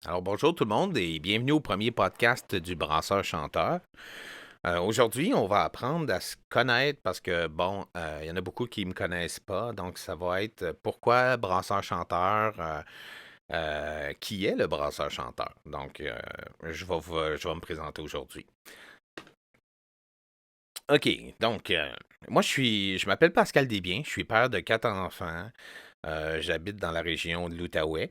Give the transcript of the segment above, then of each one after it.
Alors bonjour tout le monde et bienvenue au premier podcast du Brasseur Chanteur. Aujourd'hui, on va apprendre à se connaître parce que, bon, il y en a beaucoup qui ne me connaissent pas. Donc, ça va être pourquoi Brasseur Chanteur, qui est le Brasseur Chanteur. Donc, je vais me présenter aujourd'hui. OK, donc, moi, je m'appelle Pascal Desbiens, je suis père de 4 enfants. J'habite dans la région de l'Outaouais.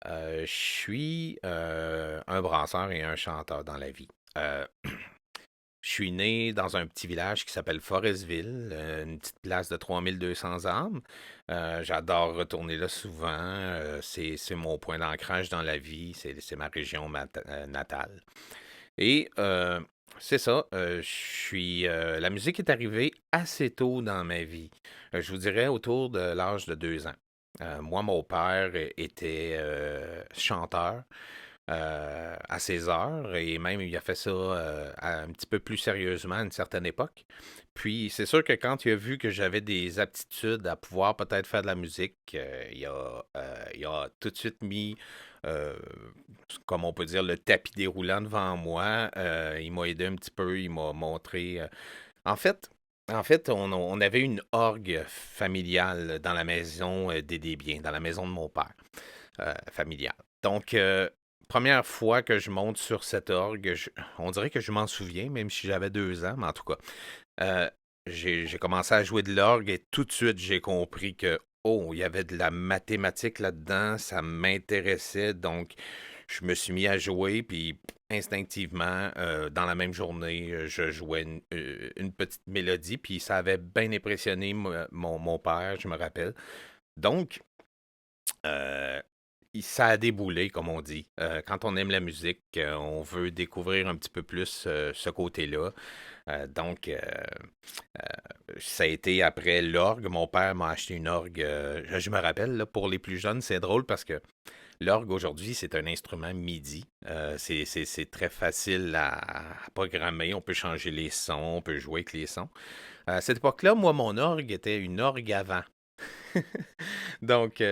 Je suis un brasseur et un chanteur dans la vie. Je suis né dans un petit village qui s'appelle Forestville, une petite place de 3200 âmes. J'adore retourner là souvent. C'est mon point d'ancrage dans la vie. C'est ma région natale. Et c'est ça. La musique est arrivée assez tôt dans ma vie. Je vous dirais autour de l'âge de 2 ans. Moi, mon père était chanteur à ses heures et même il a fait ça un petit peu plus sérieusement à une certaine époque. Puis c'est sûr que quand il a vu que j'avais des aptitudes à pouvoir peut-être faire de la musique, il a tout de suite mis, euh, comme on peut dire, le tapis déroulant devant moi. Il m'a aidé un petit peu, il m'a montré. En fait, on avait une orgue familiale dans la maison des Desbiens, dans la maison de mon père familiale. Donc, première fois que je monte sur cette orgue, on dirait que je m'en souviens, même si j'avais 2 ans, mais en tout cas, euh, j'ai commencé à jouer de l'orgue et tout de suite, j'ai compris que, oh, il y avait de la mathématique là-dedans, ça m'intéressait, donc je me suis mis à jouer, puis instinctivement, dans la même journée, je jouais une petite mélodie, puis ça avait bien impressionné mon père, je me rappelle. Donc, euh, ça a déboulé, comme on dit. Quand on aime la musique, on veut découvrir un petit peu plus ce côté-là. Donc, ça a été après l'orgue. Mon père m'a acheté une orgue. Je me rappelle, là, pour les plus jeunes, c'est drôle parce que l'orgue aujourd'hui, c'est un instrument MIDI. C'est très facile à programmer. On peut changer les sons, on peut jouer avec les sons. À cette époque-là, moi, mon orgue était une orgue avant. Donc,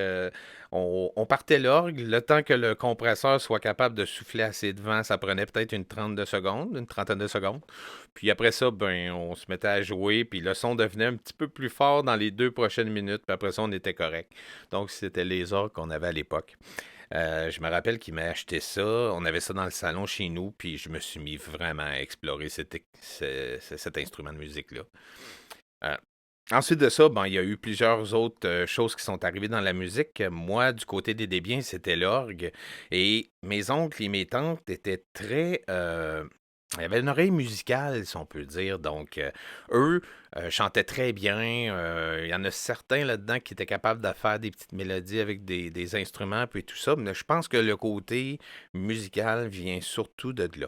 on partait l'orgue. Le temps que le compresseur soit capable de souffler assez de vent, ça prenait peut-être une trentaine de secondes. Puis après ça, ben, on se mettait à jouer, puis le son devenait un petit peu plus fort dans les 2 prochaines minutes, puis après ça, on était correct. Donc, c'était les orgues qu'on avait à l'époque. Je me rappelle qu'il m'a acheté ça. On avait ça dans le salon chez nous, puis je me suis mis vraiment à explorer cet instrument de musique-là. Euh, Ensuite de ça, ben, il y a eu plusieurs autres choses qui sont arrivées dans la musique. Moi, du côté des Desbiens, c'était l'orgue. Et mes oncles et mes tantes étaient très... il y avait une oreille musicale, si on peut dire. Donc, eux chantaient très bien. Il y en a certains là-dedans qui étaient capables de faire des petites mélodies avec des instruments, puis tout ça. Mais je pense que le côté musical vient surtout de là.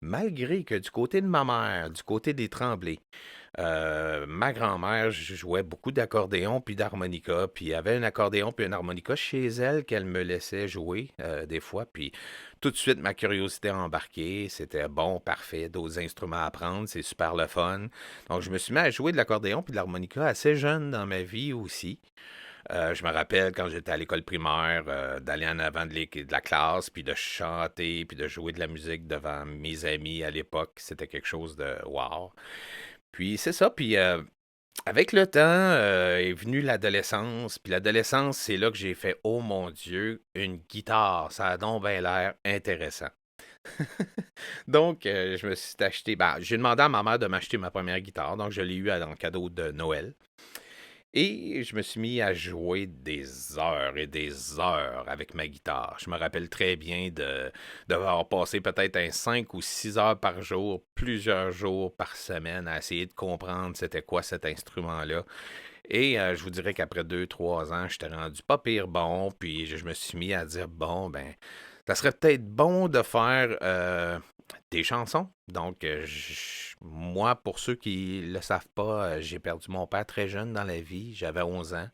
Malgré que du côté de ma mère, du côté des Tremblay, ma grand-mère jouait beaucoup d'accordéon puis d'harmonica, puis il y avait un accordéon puis un harmonica chez elle qu'elle me laissait jouer des fois, puis tout de suite ma curiosité a embarqué, c'était bon, parfait, d'autres instruments à apprendre, c'est super le fun. Donc je me suis mis à jouer de l'accordéon puis de l'harmonica assez jeune dans ma vie aussi. Je me rappelle quand j'étais à l'école primaire, d'aller en avant de la classe, puis de chanter, puis de jouer de la musique devant mes amis à l'époque. C'était quelque chose de wow. Puis c'est ça, puis avec le temps est venue l'adolescence, puis l'adolescence, c'est là que j'ai fait oh mon Dieu, une guitare, ça a donc bien l'air intéressant. Donc, je me suis acheté, ben, j'ai demandé à ma mère de m'acheter ma première guitare, donc je l'ai eu en cadeau de Noël. Et je me suis mis à jouer des heures et des heures avec ma guitare. Je me rappelle très bien d'avoir passé peut-être un 5 ou 6 heures par jour, plusieurs jours par semaine, à essayer de comprendre c'était quoi cet instrument-là. Et je vous dirais qu'après 2, 3 ans, j'étais rendu pas pire bon, puis je me suis mis à dire, bon, ben, ça serait peut-être bon de faire des chansons. Donc, moi, pour ceux qui le savent pas, j'ai perdu mon père très jeune dans la vie. J'avais 11 ans.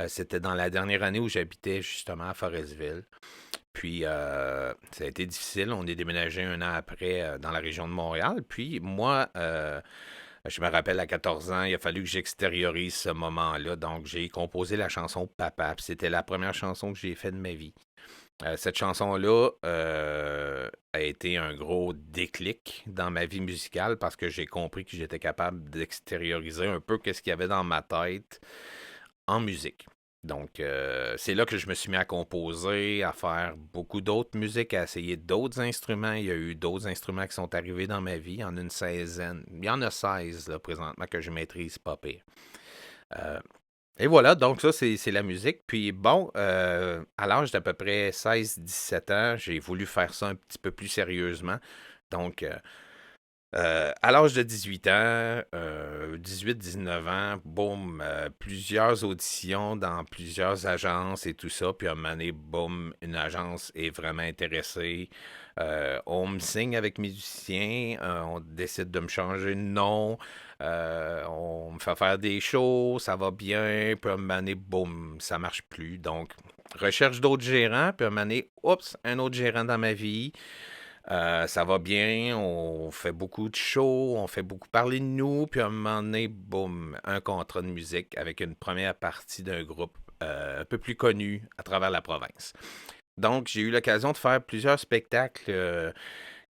C'était dans la dernière année où j'habitais justement à Forestville. Puis, ça a été difficile. On est déménagé un an après dans la région de Montréal. Puis, moi, je me rappelle à 14 ans, il a fallu que j'extériorise ce moment-là. Donc, j'ai composé la chanson Papa. Puis c'était la première chanson que j'ai faite de ma vie. Cette chanson-là a été un gros déclic dans ma vie musicale parce que j'ai compris que j'étais capable d'extérioriser un peu qu'est-ce qu'il y avait dans ma tête en musique. Donc, c'est là que je me suis mis à composer, à faire beaucoup d'autres musiques, à essayer d'autres instruments. Il y a eu d'autres instruments qui sont arrivés dans ma vie. Il y en a une 16aine. Il y en a 16 là, présentement que je maîtrise pas pire. Euh, et voilà, donc ça, c'est la musique. Puis bon, à l'âge d'à peu près 16-17 ans, j'ai voulu faire ça un petit peu plus sérieusement. Donc, à l'âge de 18 ans, 18-19 ans, boum, plusieurs auditions dans plusieurs agences et tout ça. Puis à un moment donné, boum, une agence est vraiment intéressée. On me signe avec musicien, on décide de me changer de nom, on me fait faire des shows, ça va bien. Puis à un moment donné, boum, ça marche plus. Donc, recherche d'autres gérants. Puis à un moment donné, oups, un autre gérant dans ma vie. Ça va bien, on fait beaucoup de shows, on fait beaucoup parler de nous, puis à un moment donné, boum, un contrat de musique avec une première partie d'un groupe un peu plus connu à travers la province. Donc, j'ai eu l'occasion de faire plusieurs spectacles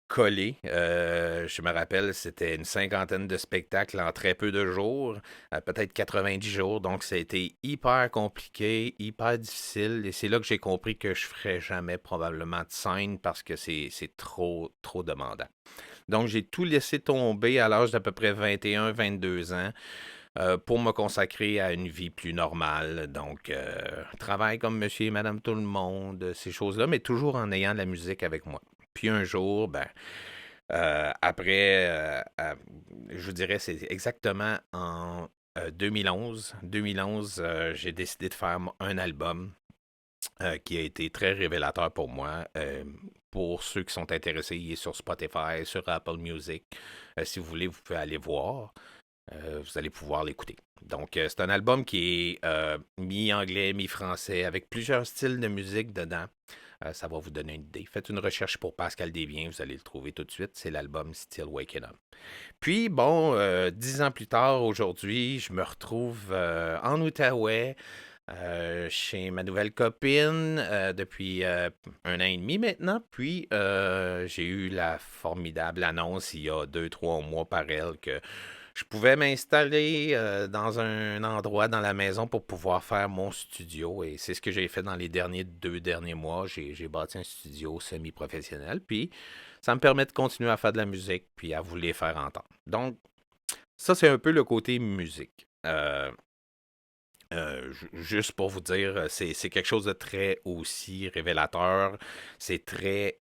collés. Je me rappelle, c'était une cinquantaine de spectacles en très peu de jours, peut-être 90 jours. Donc, ça a été hyper compliqué, hyper difficile. Et c'est là que j'ai compris que je ferais jamais probablement de scène parce que c'est trop, trop demandant. Donc, j'ai tout laissé tomber à l'âge d'à peu près 21-22 ans pour me consacrer à une vie plus normale. Donc, travail comme monsieur et madame tout le monde, ces choses-là, mais toujours en ayant de la musique avec moi. Puis un jour, ben, après, je vous dirais, c'est exactement en 2011. 2011, j'ai décidé de faire un album qui a été très révélateur pour moi. Pour ceux qui sont intéressés, il est sur Spotify, sur Apple Music. Si vous voulez, vous pouvez aller voir. Vous allez pouvoir l'écouter. Donc, c'est un album qui est mi-anglais, mi-français, avec plusieurs styles de musique dedans. Ça va vous donner une idée. Faites une recherche pour Pascal Desbiens, vous allez le trouver tout de suite. C'est l'album Still Waking Up. Puis, bon, 10 ans plus tard, aujourd'hui, je me retrouve en Outaouais, chez ma nouvelle copine, depuis un an et demi maintenant. Puis, j'ai eu la formidable annonce il y a 2-3 mois par elle que je pouvais m'installer dans un endroit dans la maison pour pouvoir faire mon studio. Et c'est ce que j'ai fait dans les 2 derniers mois. J'ai bâti un studio semi-professionnel. Puis ça me permet de continuer à faire de la musique puis à vous les faire entendre. Donc, ça, c'est un peu le côté musique. Juste pour vous dire, c'est quelque chose de très aussi révélateur. C'est très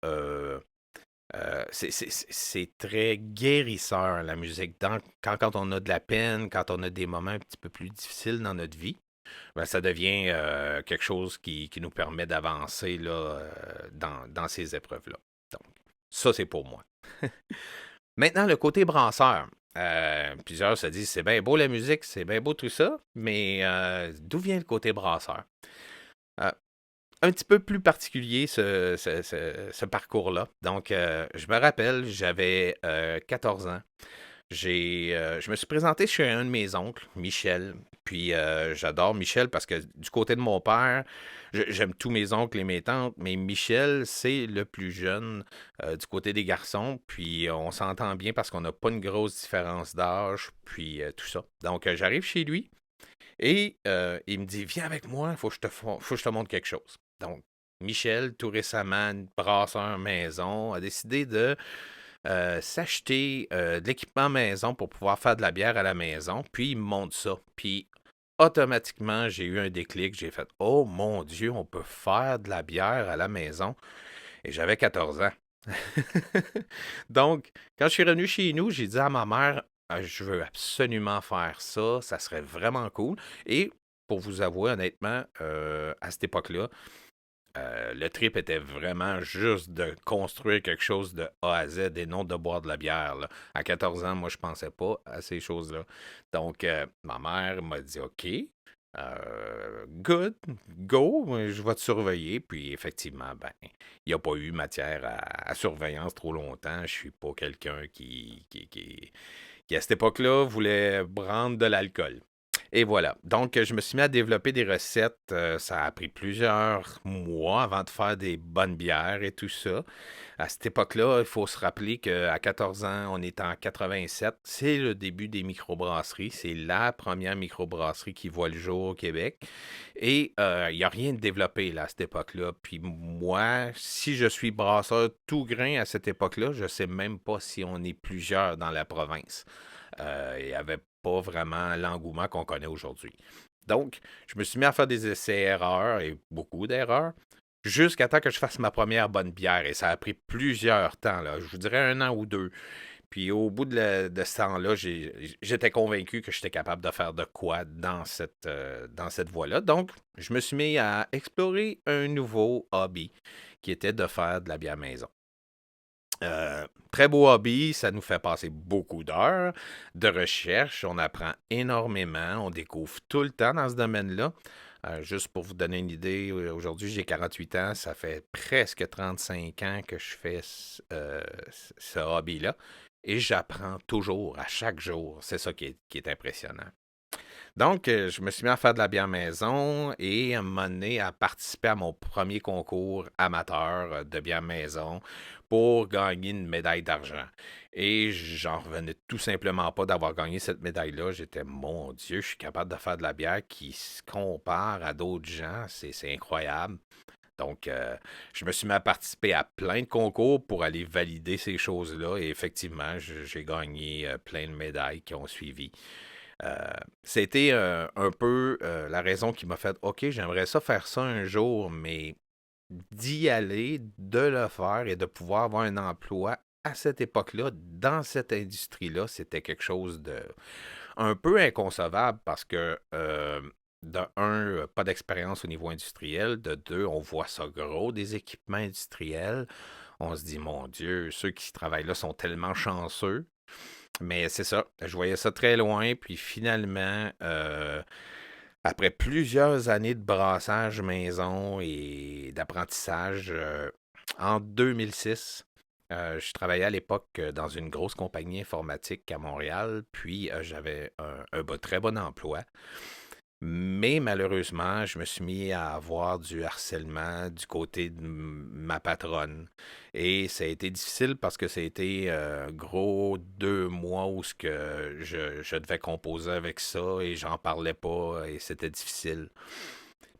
c'est très guérisseur, la musique. Quand on a de la peine, quand on a des moments un petit peu plus difficiles dans notre vie, ben, ça devient quelque chose qui nous permet d'avancer là, dans ces épreuves-là. Donc, ça, c'est pour moi. Maintenant, le côté brasseur. Plusieurs se disent, c'est bien beau la musique, c'est bien beau tout ça, mais d'où vient le côté brasseur? Euh, un petit peu plus particulier ce parcours-là. Donc, je me rappelle, j'avais 14 ans. Je me suis présenté chez un de mes oncles, Michel. Puis, j'adore Michel parce que du côté de mon père, j'aime tous mes oncles et mes tantes, mais Michel, c'est le plus jeune du côté des garçons. Puis, on s'entend bien parce qu'on n'a pas une grosse différence d'âge, puis tout ça. Donc, j'arrive chez lui. Et il me dit, viens avec moi, faut que je te montre quelque chose. Donc, Michel, tout récemment, brasseur maison, a décidé de s'acheter de l'équipement maison pour pouvoir faire de la bière à la maison. Puis, il me montre ça. Puis, automatiquement, j'ai eu un déclic. J'ai fait, oh mon Dieu, on peut faire de la bière à la maison. Et j'avais 14 ans. Donc, quand je suis revenu chez nous, j'ai dit à ma mère, je veux absolument faire ça, ça serait vraiment cool. Et pour vous avouer, honnêtement, à cette époque-là, le trip était vraiment juste de construire quelque chose de A à Z et non de boire de la bière, là. À 14 ans, moi, je pensais pas à ces choses-là. Donc, ma mère m'a dit, OK, good, go, je vais te surveiller. Puis effectivement, ben, il n'y a pas eu matière à surveillance trop longtemps. Je suis pas quelqu'un qui, à cette époque-là, voulait prendre de l'alcool. Et voilà. Donc, je me suis mis à développer des recettes. Ça a pris plusieurs mois avant de faire des bonnes bières et tout ça. À cette époque-là, il faut se rappeler qu'à 14 ans, on est en 87. C'est le début des microbrasseries. C'est la première microbrasserie qui voit le jour au Québec. Et il n'y a rien de développé là, à cette époque-là. Puis moi, si je suis brasseur tout grain à cette époque-là, je ne sais même pas si on est plusieurs dans la province. Il n'y avait pas vraiment l'engouement qu'on connaît aujourd'hui. Donc, je me suis mis à faire des essais-erreurs et beaucoup d'erreurs jusqu'à temps que je fasse ma première bonne bière. Et ça a pris plusieurs temps, là, je vous dirais 1 an ou 2. Puis au bout de ce temps-là, j'étais convaincu que j'étais capable de faire de quoi dans cette voie-là. Donc, je me suis mis à explorer un nouveau hobby qui était de faire de la bière maison. Très beau hobby, ça nous fait passer beaucoup d'heures de recherche, on apprend énormément, on découvre tout le temps dans ce domaine-là. Juste pour vous donner une idée, aujourd'hui j'ai 48 ans, ça fait presque 35 ans que je fais ce hobby-là et j'apprends toujours, à chaque jour. C'est ça qui est impressionnant. Donc, je me suis mis à faire de la bière maison et à un moment donné, à participer à mon premier concours amateur de bière maison pour gagner une médaille d'argent. Et j'en revenais tout simplement pas d'avoir gagné cette médaille-là. J'étais, mon Dieu, je suis capable de faire de la bière qui se compare à d'autres gens. C'est incroyable. Donc, je me suis mis à participer à plein de concours pour aller valider ces choses-là. Et effectivement, j'ai gagné plein de médailles qui ont suivi. Euh, C'était un peu la raison qui m'a fait, OK, j'aimerais ça faire ça un jour, mais d'y aller, de le faire et de pouvoir avoir un emploi à cette époque-là, dans cette industrie-là, c'était quelque chose de un peu inconcevable parce que, de un, pas d'expérience au niveau industriel, de deux, on voit ça gros, des équipements industriels. On se dit, mon Dieu, ceux qui travaillent là sont tellement chanceux. Mais c'est ça, je voyais ça très loin, puis finalement, après plusieurs années de brassage maison et d'apprentissage, en 2006, je travaillais à l'époque dans une grosse compagnie informatique à Montréal, puis j'avais un très bon emploi. Mais malheureusement, je me suis mis à avoir du harcèlement du côté de ma patronne. Et ça a été difficile parce que ça a été gros 2 mois où je devais composer avec ça et j'en parlais pas et c'était difficile.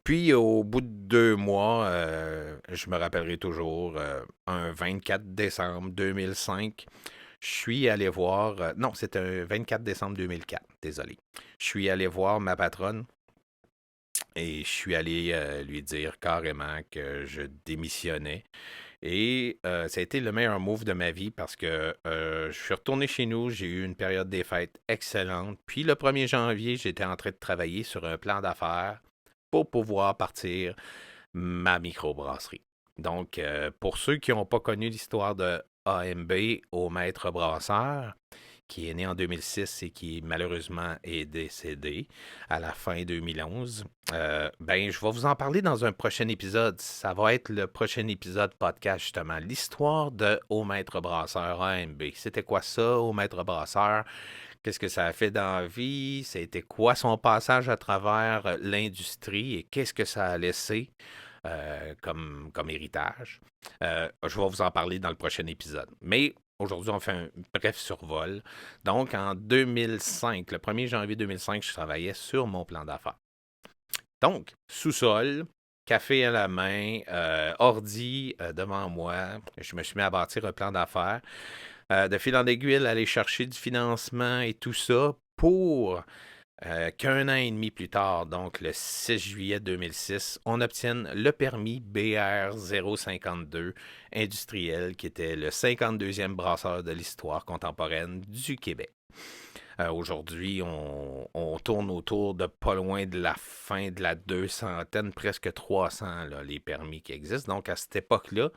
Puis au bout de 2 mois, je me rappellerai toujours, un 24 décembre 2005, je suis allé voir, non, c'était un 24 décembre 2004, désolé. Je suis allé voir ma patronne et je suis allé lui dire carrément que je démissionnais. Et ça a été le meilleur move de ma vie parce que je suis retourné chez nous, j'ai eu une période des fêtes excellente. Puis le 1er janvier, j'étais en train de travailler sur un plan d'affaires pour pouvoir partir ma microbrasserie. Donc, pour ceux qui n'ont pas connu l'histoire de AMB au maître brasseur, qui est né en 2006 et qui malheureusement est décédé à la fin 2011. Ben, je vais vous en parler dans un prochain épisode. Ça va être le prochain épisode podcast, justement. L'histoire de Au Maître Brasseur AMB. C'était quoi ça, Au Maître Brasseur? Qu'est-ce que ça a fait dans la vie? C'était quoi son passage à travers l'industrie et qu'est-ce que ça a laissé comme héritage? Je vais vous en parler dans le prochain épisode. Mais aujourd'hui, on fait un bref survol. Donc, en 2005, le 1er janvier 2005, je travaillais sur mon plan d'affaires. Donc, sous-sol, café à la main, ordi devant moi. Je me suis mis à bâtir un plan d'affaires. De fil en aiguille, aller chercher du financement et tout ça pour qu'un an et demi plus tard, donc le 6 juillet 2006, on obtienne le permis BR 052 industriel, qui était le 52e brasseur de l'histoire contemporaine du Québec. Aujourd'hui, on tourne autour de pas loin de la fin de la 200, presque 300, là, les permis qui existent. Donc, à cette époque-là,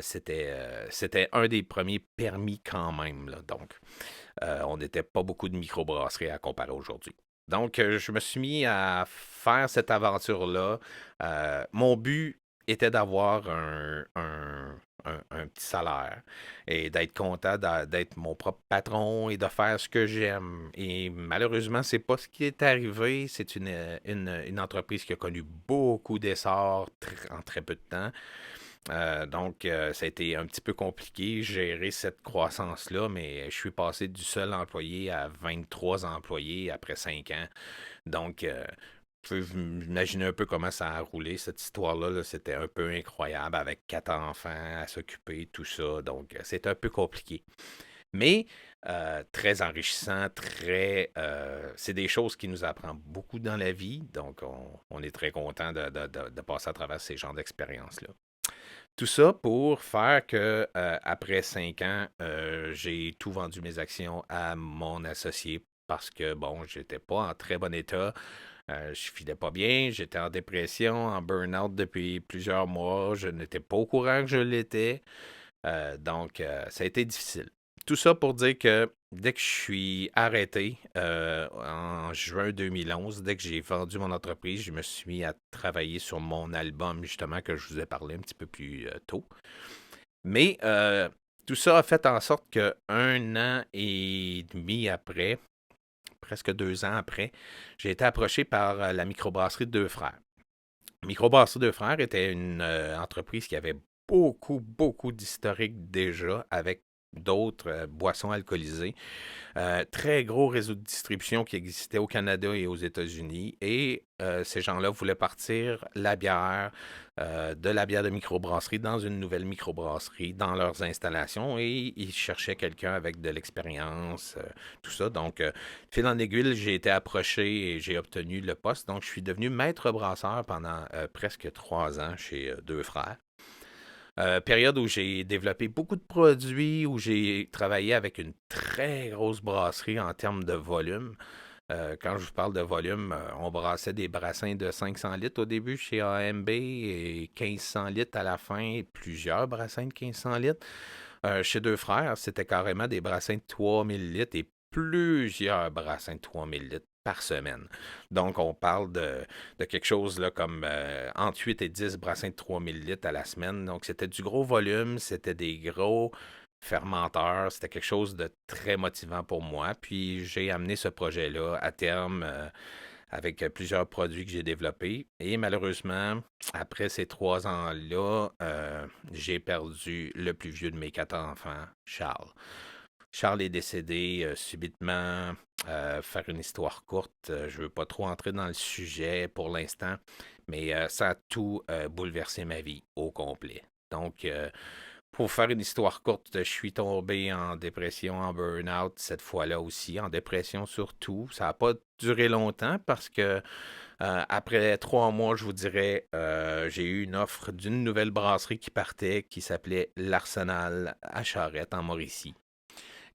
c'était un des premiers permis quand même. Là. Donc, on n'était pas beaucoup de microbrasseries à comparer aujourd'hui. Donc, je me suis mis à faire cette aventure-là. Mon but était d'avoir un petit salaire et d'être content d'être mon propre patron et de faire ce que j'aime. Et malheureusement, c'est pas ce qui est arrivé. C'est une entreprise qui a connu beaucoup d'essors en très peu de temps. Donc, ça a été un petit peu compliqué gérer cette croissance-là, mais je suis passé du seul employé à 23 employés après 5 ans. Donc, vous pouvez vous imaginer un peu comment ça a roulé, cette histoire-là. Là. C'était un peu incroyable avec 4 enfants à s'occuper, tout ça. Donc, c'est un peu compliqué. Mais très enrichissant, c'est des choses qui nous apprennent beaucoup dans la vie. Donc, on est très content de passer à travers ces genres d'expériences-là. Tout ça pour faire que, après 5 ans, j'ai tout vendu mes actions à mon associé parce que, bon, j'étais pas en très bon état. Je filais pas bien, j'étais en dépression, en burn-out depuis plusieurs mois. Je n'étais pas au courant que je l'étais. Donc, ça a été difficile. Tout ça pour dire que dès que je suis arrêté en juin 2011, dès que j'ai vendu mon entreprise, je me suis mis à travailler sur mon album, justement, que je vous ai parlé un petit peu plus tôt. Mais tout ça a fait en sorte que 1 an et demi après, presque 2 ans après, j'ai été approché par la microbrasserie de Deux Frères. Microbrasserie Deux Frères était une entreprise qui avait beaucoup, beaucoup d'historique déjà avec d'autres boissons alcoolisées. Très gros réseau de distribution qui existait au Canada et aux États-Unis. Et ces gens-là voulaient partir de la bière de microbrasserie dans une nouvelle microbrasserie dans leurs installations. Et ils cherchaient quelqu'un avec de l'expérience, tout ça. Donc, fil en aiguille, j'ai été approché et j'ai obtenu le poste. Donc, je suis devenu maître brasseur pendant presque 3 ans chez Deux Frères. Période où j'ai développé beaucoup de produits, où j'ai travaillé avec une très grosse brasserie en termes de volume. Quand je vous parle de volume, on brassait des brassins de 500 litres au début chez AMB et 1500 litres à la fin, et plusieurs brassins de 1500 litres. Chez Deux Frères, c'était carrément des brassins de 3000 litres et plusieurs brassins de 3000 litres par semaine. Donc, on parle de quelque chose là, comme entre 8 et 10 brassins de 3000 litres à la semaine. Donc, c'était du gros volume, c'était des gros fermenteurs, c'était quelque chose de très motivant pour moi. Puis, j'ai amené ce projet-là à terme avec plusieurs produits que j'ai développés. Et malheureusement, après ces 3 ans-là, j'ai perdu le plus vieux de mes 4 enfants, Charles. Charles est décédé subitement. Faire une histoire courte, je ne veux pas trop entrer dans le sujet pour l'instant, mais ça a tout bouleversé ma vie au complet. Donc, pour faire une histoire courte, je suis tombé en dépression, en burn-out cette fois-là aussi, en dépression surtout. Ça n'a pas duré longtemps parce que après 3 mois, je vous dirais, j'ai eu une offre d'une nouvelle brasserie qui partait qui s'appelait l'Arsenal à Charette en Mauricie.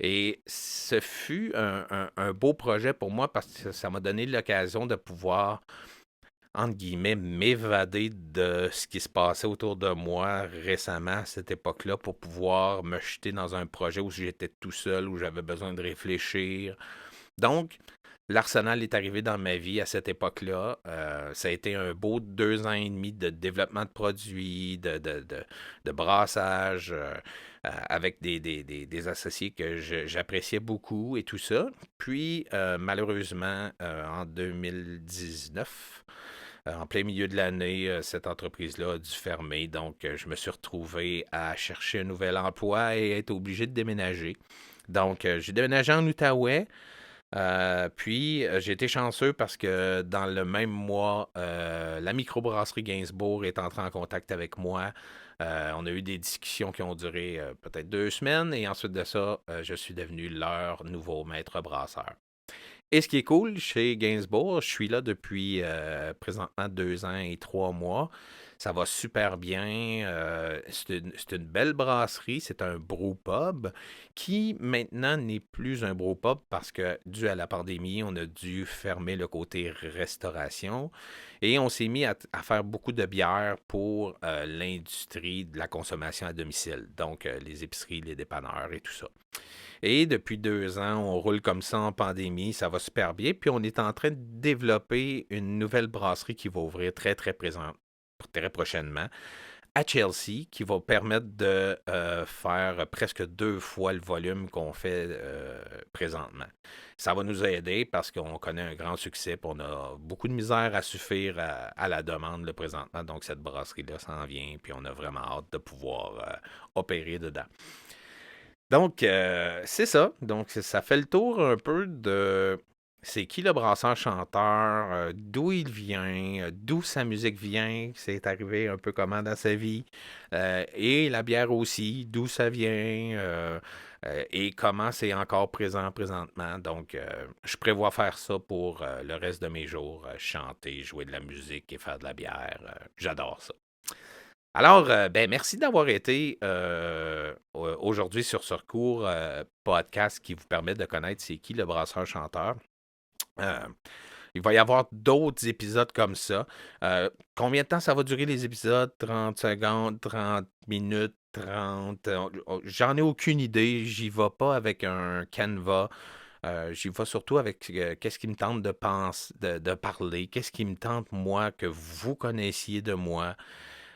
Et ce fut un beau projet pour moi parce que ça m'a donné l'occasion de pouvoir, entre guillemets, m'évader de ce qui se passait autour de moi récemment à cette époque-là pour pouvoir me jeter dans un projet où j'étais tout seul, où j'avais besoin de réfléchir. Donc, l'Arsenal est arrivé dans ma vie à cette époque-là. Ça a été un beau 2 ans et demi de développement de produits, de brassage, avec des associés que j'appréciais beaucoup et tout ça. Puis, malheureusement, en 2019, en plein milieu de l'année, cette entreprise-là a dû fermer. Donc, je me suis retrouvé à chercher un nouvel emploi et être obligé de déménager. Donc, j'ai déménagé en Outaouais. Puis, j'ai été chanceux parce que dans le même mois, la microbrasserie Gainsbourg est entrée en contact avec moi. On a eu des discussions qui ont duré peut-être 2 semaines et ensuite de ça, je suis devenu leur nouveau maître brasseur. Et ce qui est cool chez Gainsbourg, je suis là depuis présentement 2 ans et 3 mois. Ça va super bien. C'est une belle brasserie. C'est un brew-pub qui maintenant n'est plus un brew-pub parce que, dû à la pandémie, on a dû fermer le côté restauration et on s'est mis à faire beaucoup de bières pour l'industrie de la consommation à domicile. Donc, les épiceries, les dépanneurs et tout ça. Et depuis 2 ans, on roule comme ça en pandémie, ça va super bien. Puis on est en train de développer une nouvelle brasserie qui va ouvrir très, très présent, très prochainement à Chelsea qui va permettre de faire presque 2 fois le volume qu'on fait présentement. Ça va nous aider parce qu'on connaît un grand succès, puis on a beaucoup de misère à suffire à la demande là, présentement. Donc, cette brasserie-là s'en vient, puis on a vraiment hâte de pouvoir opérer dedans. Donc, c'est ça. Donc, ça fait le tour un peu de c'est qui le brasseur-chanteur, d'où il vient, d'où sa musique vient, c'est arrivé un peu comment dans sa vie, et la bière aussi, d'où ça vient, et comment c'est encore présent présentement. Donc, je prévois faire ça pour le reste de mes jours, chanter, jouer de la musique et faire de la bière. J'adore ça. Alors, ben, merci d'avoir été aujourd'hui sur ce court podcast qui vous permet de connaître c'est qui le brasseur-chanteur. Euh, il va y avoir d'autres épisodes comme ça. Combien de temps ça va durer les épisodes? 30 secondes, 30 minutes, 30. J'en ai aucune idée. J'y vais pas avec un canevas. J'y vais surtout avec qu'est-ce qui me tente de parler, qu'est-ce qui me tente, moi, que vous connaissiez de moi.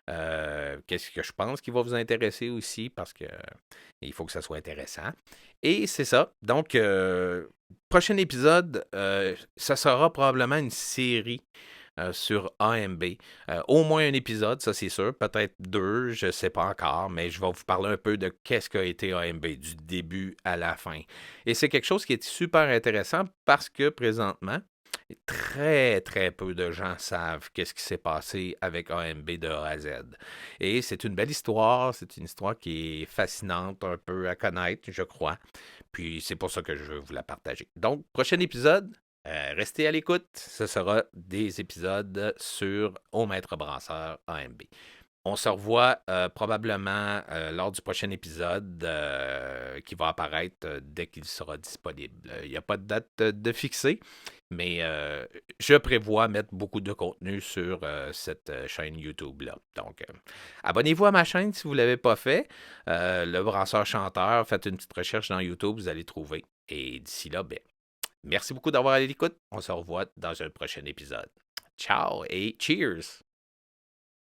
Qu'est-ce que je pense qui va vous intéresser aussi parce que il faut que ça soit intéressant. Et c'est ça. Donc, prochain épisode, ça sera probablement une série sur AMB. Au moins un épisode, ça c'est sûr. Peut-être 2, je ne sais pas encore, mais je vais vous parler un peu de qu'est-ce qu'a été AMB du début à la fin. Et c'est quelque chose qui est super intéressant parce que présentement, très, très peu de gens savent qu'est-ce qui s'est passé avec AMB de A à Z. Et c'est une belle histoire, c'est une histoire qui est fascinante un peu à connaître, je crois. Puis c'est pour ça que je veux vous la partager. Donc, prochain épisode, restez à l'écoute. Ce sera des épisodes sur Au Maître Brasseur AMB. On se revoit probablement lors du prochain épisode qui va apparaître dès qu'il sera disponible. Il n'y a pas de date de fixée, mais je prévois mettre beaucoup de contenu sur cette chaîne YouTube-là. Donc, abonnez-vous à ma chaîne si vous ne l'avez pas fait. Le Brasseur Chanteur, faites une petite recherche dans YouTube, vous allez trouver. Et d'ici là, ben, merci beaucoup d'avoir été à l'écoute. On se revoit dans un prochain épisode. Ciao et cheers!